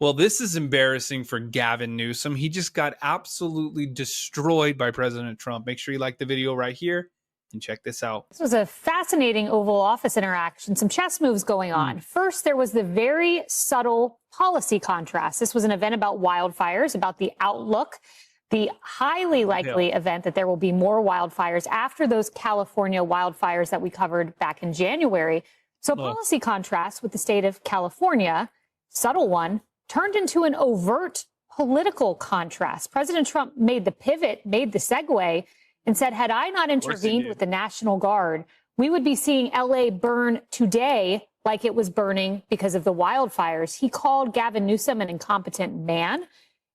Well, this is embarrassing for Gavin Newsom. He just got absolutely destroyed by President Trump. Make sure you like the video right here and check this out. This was a fascinating Oval Office interaction, some chess moves going on. First, there was the very subtle policy contrast. This was an event about wildfires, about the outlook, the highly likely event that there will be more wildfires after those California wildfires that we covered back in January. So policy contrast with the state of California, subtle one, turned into an overt political contrast. President Trump made the pivot, made the segue, and said, had I not intervened with the National Guard, we would be seeing LA burn today like it was burning because of the wildfires. He called Gavin Newsom an incompetent man,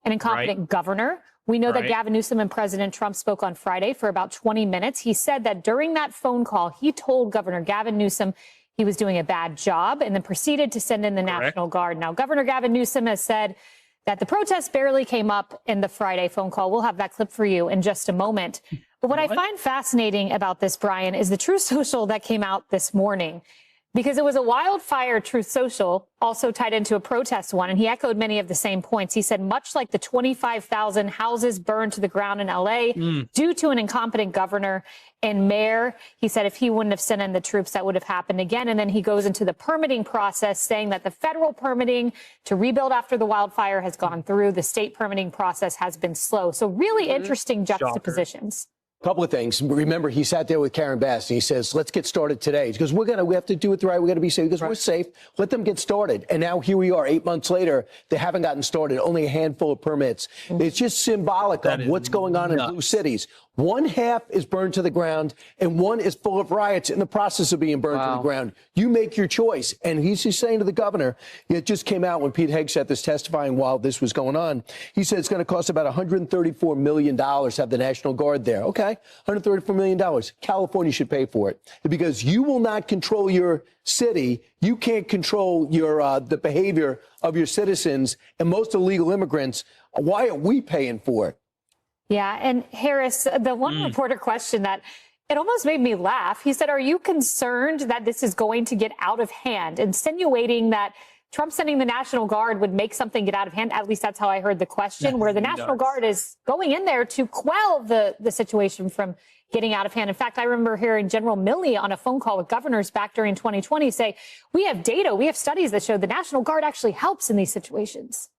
an incompetent governor. We know that Gavin Newsom and President Trump spoke on Friday for about 20 minutes. He said that during that phone call, he told Governor Gavin Newsom he was doing a bad job and then proceeded to send in the National Guard. Now, Governor Gavin Newsom has said that the protests barely came up in the Friday phone call. We'll have that clip for you in just a moment. But what I find fascinating about this, Brian, is the Truth Social that came out this morning, because it was a wildfire Truth Social, also tied into a protest one. And he echoed many of the same points. He said, much like the 25,000 houses burned to the ground in LA due to an incompetent governor and mayor, he said if he wouldn't have sent in the troops, that would have happened again. And then he goes into the permitting process, saying that the federal permitting to rebuild after the wildfire has gone through. The state permitting process has been slow. So really interesting juxtapositions. Couple of things. Remember, he sat there with Karen Bass and he says, let's get started today. He goes, we have to do it right. We got to be safe. He goes, we're safe. Let them get started. And now here we are 8 months later. They haven't gotten started. Only a handful of permits. It's just symbolic of what's going on in blue cities. One half is burned to the ground and one is full of riots in the process of being burned to the ground. You make your choice. And he's just saying to the governor, it just came out when Pete Hegseth is testifying while this was going on. He said it's going to cost about $134 million to have the National Guard there. Okay, $134 million. California should pay for it because you will not control your city. You can't control your the behavior of your citizens and most illegal immigrants. Why are we paying for it? Yeah. And Harris, the one reporter question that it almost made me laugh. He said, are you concerned that this is going to get out of hand? Insinuating that Trump sending the National Guard would make something get out of hand. At least that's how I heard the question, where the National Guard is going in there to quell the situation from getting out of hand. In fact, I remember hearing General Milley on a phone call with governors back during 2020 say, we have data, we have studies that show the National Guard actually helps in these situations.